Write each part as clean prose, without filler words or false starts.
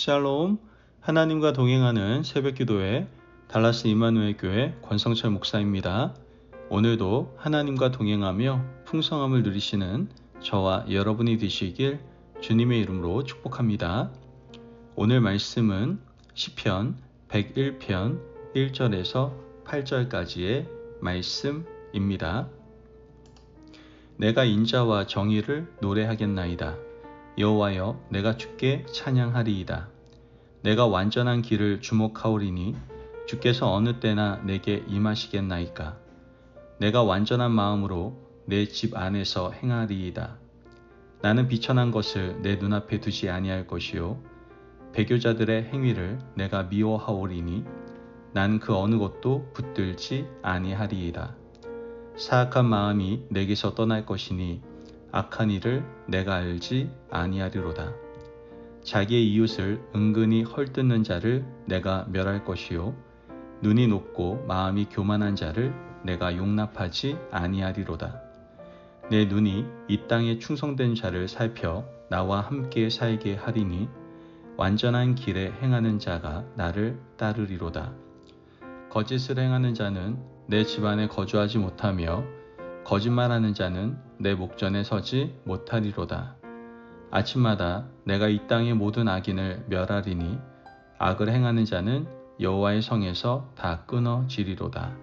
샬롬, 하나님과 동행하는 새벽기도회 달라스 이마누엘 교회 권성철 목사입니다. 오늘도 하나님과 동행하며 풍성함을 누리시는 저와 여러분이 되시길 주님의 이름으로 축복합니다. 오늘 말씀은 시편 101편 1절에서 8절까지의 말씀입니다. 내가 인자와 정의를 노래하겠나이다. 여호와여, 내가 주께 찬양하리이다. 내가 완전한 길을 주목하오리니 주께서 어느 때나 내게 임하시겠나이까. 내가 완전한 마음으로 내 집 안에서 행하리이다. 나는 비천한 것을 내 눈앞에 두지 아니할 것이요 배교자들의 행위를 내가 미워하오리니 나는 그 어느 것도 붙들지 아니하리이다. 사악한 마음이 내게서 떠날 것이니 악한 일을 내가 알지 아니하리로다. 자기의 이웃을 은근히 헐뜯는 자를 내가 멸할 것이요 눈이 높고 마음이 교만한 자를 내가 용납하지 아니하리로다. 내 눈이 이 땅에 충성된 자를 살펴 나와 함께 살게 하리니 완전한 길에 행하는 자가 나를 따르리로다. 거짓을 행하는 자는 내 집안에 거주하지 못하며 거짓말하는 자는 내 목전에 서지 못하리로다. 아침마다 내가 이 땅의 모든 악인을 멸하리니 악을 행하는 자는 여호와의 성에서 다 끊어지리로다.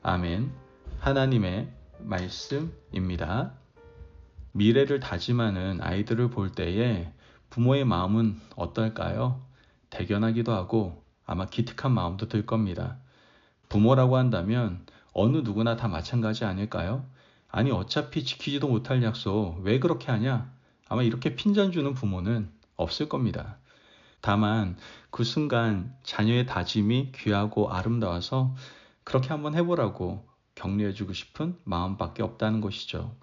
아멘. 하나님의 말씀입니다. 미래를 다짐하는 아이들을 볼 때에 부모의 마음은 어떨까요? 대견하기도 하고 아마 기특한 마음도 들 겁니다. 부모라고 한다면 어느 누구나 다 마찬가지 아닐까요? 아니 어차피 지키지도 못할 약속 왜 그렇게 하냐? 아마 이렇게 핀잔 주는 부모는 없을 겁니다. 다만 그 순간 자녀의 다짐이 귀하고 아름다워서 그렇게 한번 해보라고 격려해주고 싶은 마음밖에 없다는 것이죠.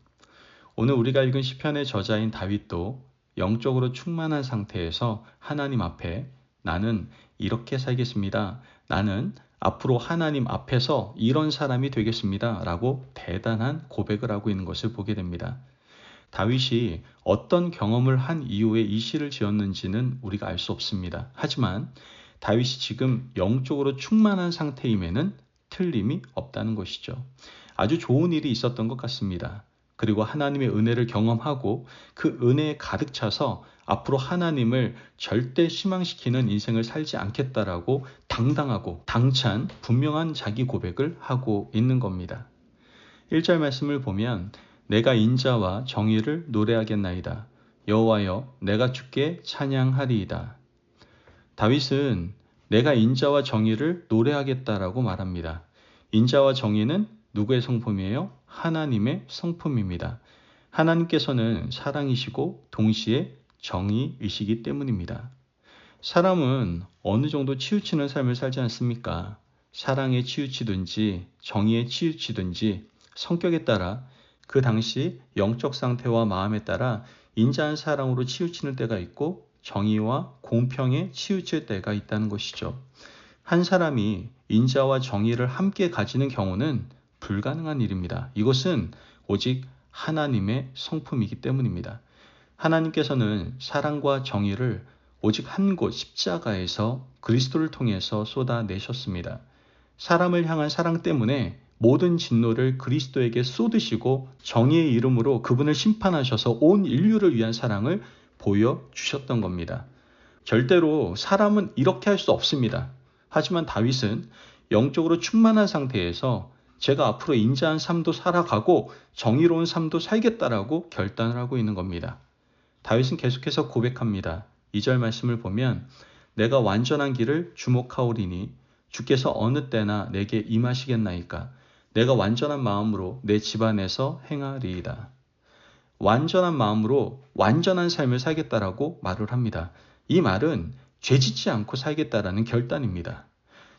오늘 우리가 읽은 시편의 저자인 다윗도 영적으로 충만한 상태에서 하나님 앞에 나는 이렇게 살겠습니다. 나는 앞으로 하나님 앞에서 이런 사람이 되겠습니다. 라고 대단한 고백을 하고 있는 것을 보게 됩니다. 다윗이 어떤 경험을 한 이후에 이 시를 지었는지는 우리가 알 수 없습니다. 하지만 다윗이 지금 영적으로 충만한 상태임에는 틀림이 없다는 것이죠. 아주 좋은 일이 있었던 것 같습니다. 그리고 하나님의 은혜를 경험하고 그 은혜에 가득 차서 앞으로 하나님을 절대 실망시키는 인생을 살지 않겠다라고 당당하고 당찬 분명한 자기 고백을 하고 있는 겁니다. 1절 말씀을 보면 내가 인자와 정의를 노래하겠나이다. 여호와여, 내가 주께 찬양하리이다. 다윗은 내가 인자와 정의를 노래하겠다라고 말합니다. 인자와 정의는 누구의 성품이에요? 하나님의 성품입니다. 하나님께서는 사랑이시고 동시에 정의이시기 때문입니다. 사람은 어느 정도 치우치는 삶을 살지 않습니까? 사랑에 치우치든지 정의에 치우치든지 성격에 따라 그 당시 영적 상태와 마음에 따라 인자한 사랑으로 치우치는 때가 있고 정의와 공평에 치우칠 때가 있다는 것이죠. 한 사람이 인자와 정의를 함께 가지는 경우는 불가능한 일입니다. 이것은 오직 하나님의 성품이기 때문입니다. 하나님께서는 사랑과 정의를 오직 한 곳 십자가에서 그리스도를 통해서 쏟아내셨습니다. 사람을 향한 사랑 때문에 모든 진노를 그리스도에게 쏟으시고 정의의 이름으로 그분을 심판하셔서 온 인류를 위한 사랑을 보여주셨던 겁니다. 절대로 사람은 이렇게 할 수 없습니다. 하지만 다윗은 영적으로 충만한 상태에서 제가 앞으로 인자한 삶도 살아가고 정의로운 삶도 살겠다라고 결단을 하고 있는 겁니다. 다윗은 계속해서 고백합니다. 2절 말씀을 보면 내가 완전한 길을 주목하오리니 주께서 어느 때나 내게 임하시겠나이까. 내가 완전한 마음으로 내 집안에서 행하리이다. 완전한 마음으로 완전한 삶을 살겠다라고 말을 합니다. 이 말은 죄짓지 않고 살겠다라는 결단입니다.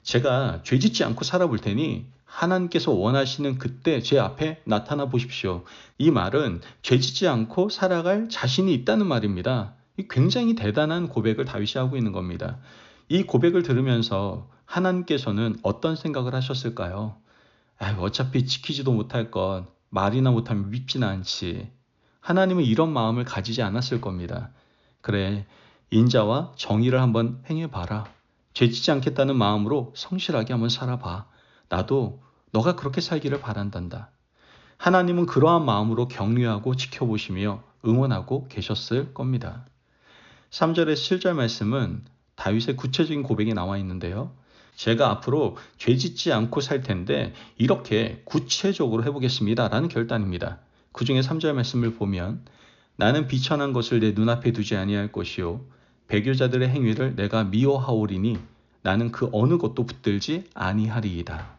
제가 죄짓지 않고 살아볼 테니 하나님께서 원하시는 그때 제 앞에 나타나 보십시오. 이 말은 죄짓지 않고 살아갈 자신이 있다는 말입니다. 굉장히 대단한 고백을 다윗이 하고 있는 겁니다. 이 고백을 들으면서 하나님께서는 어떤 생각을 하셨을까요? 어차피 지키지도 못할 것, 말이나 못하면 밉지는 않지. 하나님은 이런 마음을 가지지 않았을 겁니다. 그래, 인자와 정의를 한번 행해봐라. 죄짓지 않겠다는 마음으로 성실하게 한번 살아봐. 나도 너가 그렇게 살기를 바란단다. 하나님은 그러한 마음으로 격려하고 지켜보시며 응원하고 계셨을 겁니다. 3절에서 7절 말씀은 다윗의 구체적인 고백이 나와 있는데요. 제가 앞으로 죄짓지 않고 살 텐데 이렇게 구체적으로 해보겠습니다 라는 결단입니다. 그 중에 3절 말씀을 보면 나는 비천한 것을 내 눈앞에 두지 아니할 것이요 배교자들의 행위를 내가 미워하오리니 나는 그 어느 것도 붙들지 아니하리이다.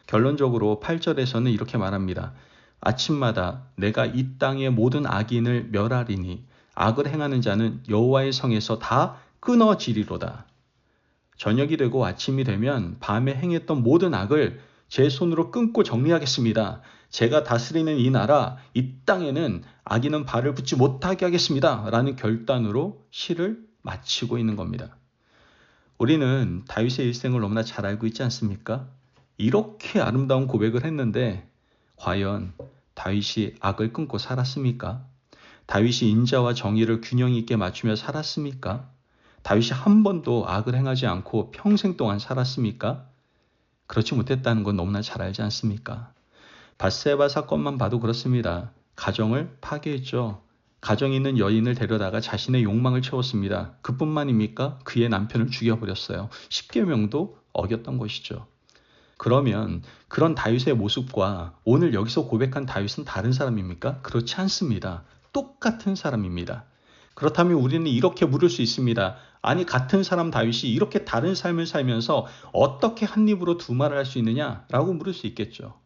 결론적으로 8절에서는 이렇게 말합니다. 아침마다 내가 이 땅의 모든 악인을 멸하리니 악을 행하는 자는 여호와의 성에서 다 끊어지리로다. 저녁이 되고 아침이 되면 밤에 행했던 모든 악을 제 손으로 끊고 정리하겠습니다. 제가 다스리는 이 나라, 이 땅에는 악인은 발을 붙지 못하게 하겠습니다. 라는 결단으로 시를 마치고 있는 겁니다. 우리는 다윗의 일생을 너무나 잘 알고 있지 않습니까? 이렇게 아름다운 고백을 했는데 과연 다윗이 악을 끊고 살았습니까? 다윗이 인자와 정의를 균형 있게 맞추며 살았습니까? 다윗이 한 번도 악을 행하지 않고 평생 동안 살았습니까? 그렇지 못했다는 건 너무나 잘 알지 않습니까? 밧세바 사건만 봐도 그렇습니다. 가정을 파괴했죠. 가정에 있는 여인을 데려다가 자신의 욕망을 채웠습니다. 그뿐만입니까? 그의 남편을 죽여버렸어요. 십계명도 어겼던 것이죠. 그러면 그런 다윗의 모습과 오늘 여기서 고백한 다윗은 다른 사람입니까? 그렇지 않습니다. 똑같은 사람입니다. 그렇다면 우리는 이렇게 물을 수 있습니다. 아니 같은 사람 다윗이 이렇게 다른 삶을 살면서 어떻게 한 입으로 두 말을 할 수 있느냐라고 물을 수 있겠죠.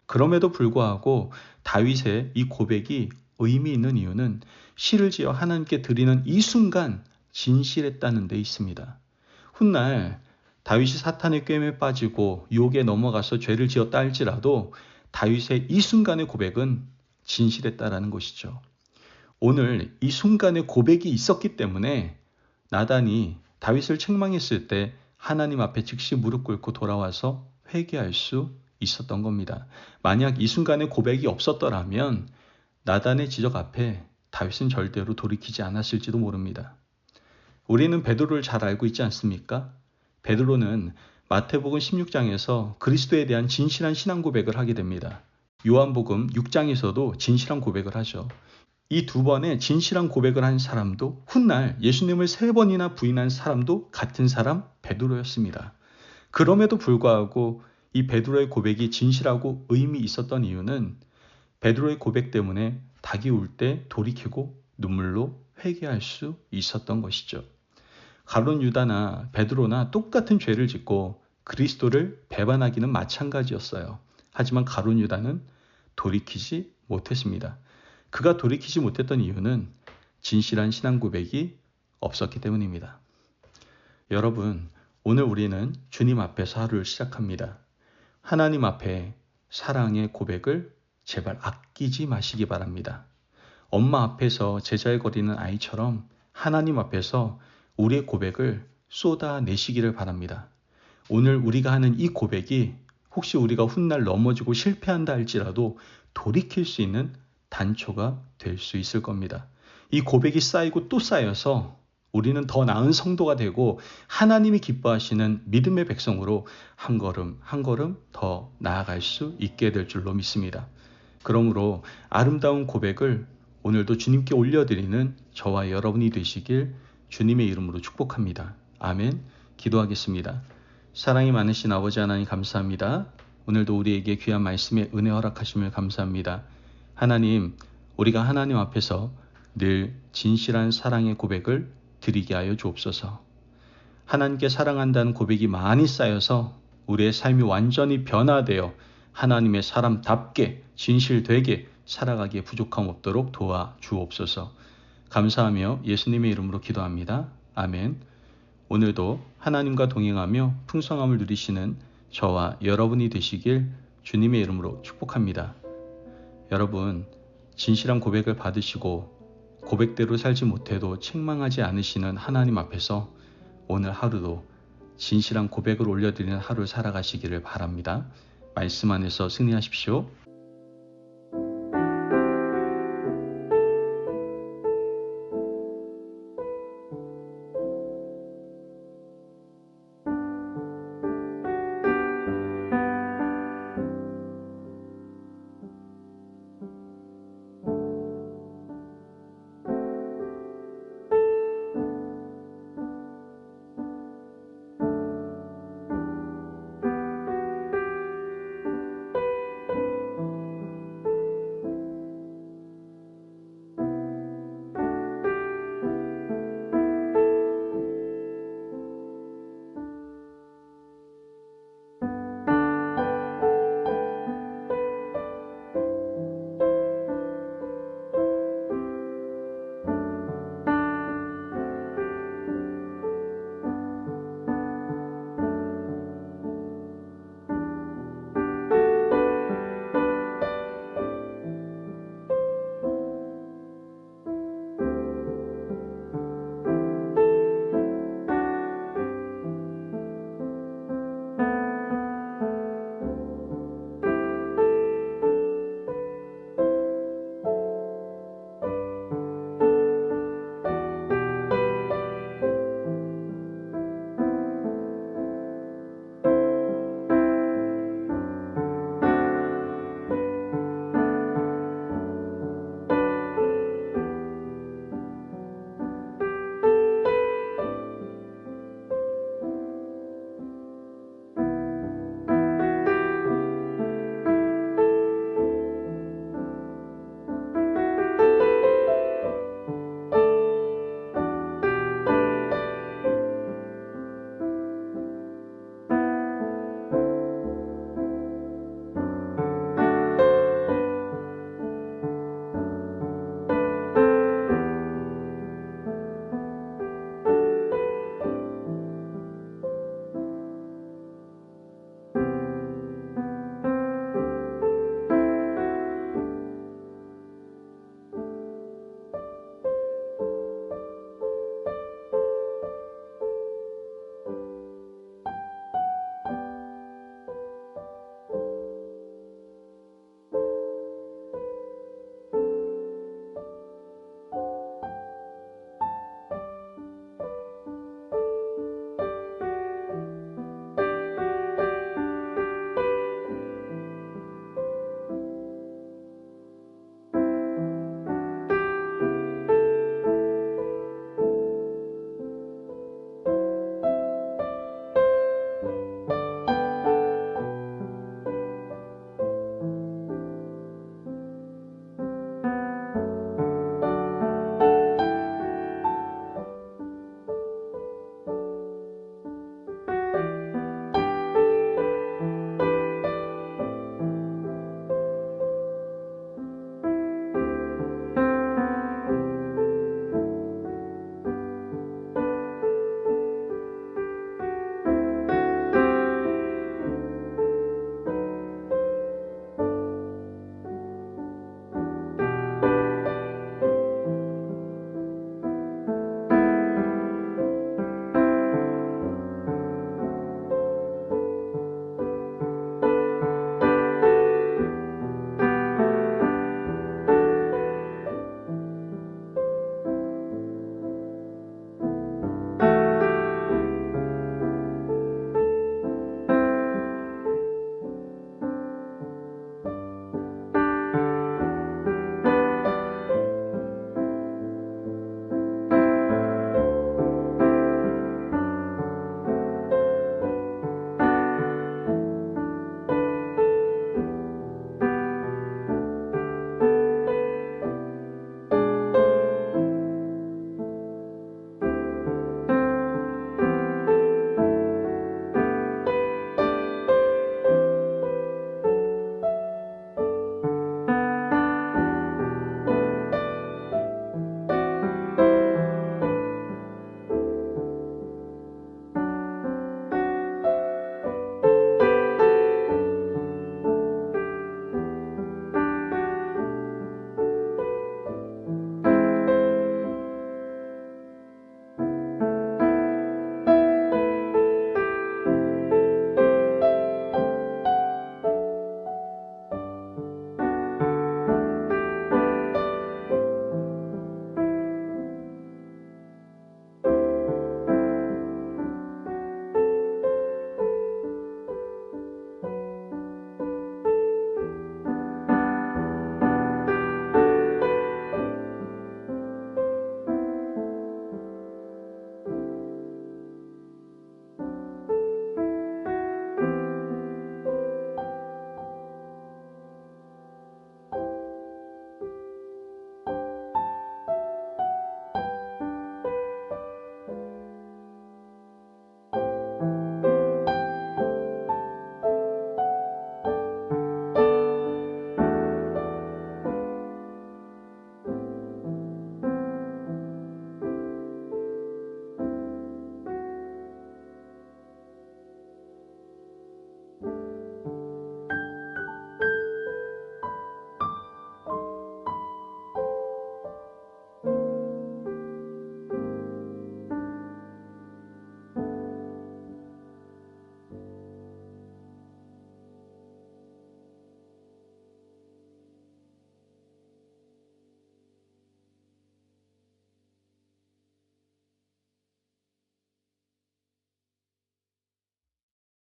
그럼에도 불구하고 다윗의 이 고백이 의미 있는 이유는 시를 지어 하나님께 드리는 이 순간 진실했다는 데 있습니다. 훗날 다윗이 사탄의 꾀임에 빠지고 유혹에 넘어가서 죄를 지었다 할지라도 다윗의 이 순간의 고백은 진실했다라는 것이죠. 오늘 이 순간의 고백이 있었기 때문에 나단이 다윗을 책망했을 때 하나님 앞에 즉시 무릎 꿇고 돌아와서 회개할 수 있었던 겁니다. 만약 이 순간의 고백이 없었더라면 나단의 지적 앞에 다윗은 절대로 돌이키지 않았을지도 모릅니다. 우리는 베드로를 잘 알고 있지 않습니까? 베드로는 마태복음 16장에서 그리스도에 대한 진실한 신앙 고백을 하게 됩니다. 요한복음 6장에서도 진실한 고백을 하죠. 이 두 번의 진실한 고백을 한 사람도 훗날 예수님을 3번이나 부인한 사람도 같은 사람 베드로였습니다. 그럼에도 불구하고 이 베드로의 고백이 진실하고 의미 있었던 이유는 베드로의 고백 때문에 닭이 울 때 돌이키고 눈물로 회개할 수 있었던 것이죠. 가룟 유다나 베드로나 똑같은 죄를 짓고 그리스도를 배반하기는 마찬가지였어요. 하지만 가룟 유다는 돌이키지 못했습니다. 그가 돌이키지 못했던 이유는 진실한 신앙 고백이 없었기 때문입니다. 여러분, 오늘 우리는 주님 앞에서 하루를 시작합니다. 하나님 앞에 사랑의 고백을 제발 아끼지 마시기 바랍니다. 엄마 앞에서 제잘거리는 아이처럼 하나님 앞에서 우리의 고백을 쏟아내시기를 바랍니다. 오늘 우리가 하는 이 고백이 혹시 우리가 훗날 넘어지고 실패한다 할지라도 돌이킬 수 있는 단초가 될 수 있을 겁니다. 이 고백이 쌓이고 또 쌓여서 우리는 더 나은 성도가 되고 하나님이 기뻐하시는 믿음의 백성으로 한 걸음 한 걸음 더 나아갈 수 있게 될 줄로 믿습니다. 그러므로 아름다운 고백을 오늘도 주님께 올려드리는 저와 여러분이 되시길 주님의 이름으로 축복합니다. 아멘. 기도하겠습니다. 사랑이 많으신 아버지 하나님 감사합니다. 오늘도 우리에게 귀한 말씀에 은혜 허락하심을 감사합니다. 하나님, 우리가 하나님 앞에서 늘 진실한 사랑의 고백을 드리게 하여 주옵소서. 하나님께 사랑한다는 고백이 많이 쌓여서 우리의 삶이 완전히 변화되어 하나님의 사람답게 진실되게 살아가기에 부족함 없도록 도와주옵소서. 감사하며 예수님의 이름으로 기도합니다. 아멘. 오늘도 하나님과 동행하며 풍성함을 누리시는 저와 여러분이 되시길 주님의 이름으로 축복합니다. 여러분, 진실한 고백을 받으시고 고백대로 살지 못해도 책망하지 않으시는 하나님 앞에서 오늘 하루도 진실한 고백을 올려드리는 하루를 살아가시기를 바랍니다. 말씀 안에서 승리하십시오.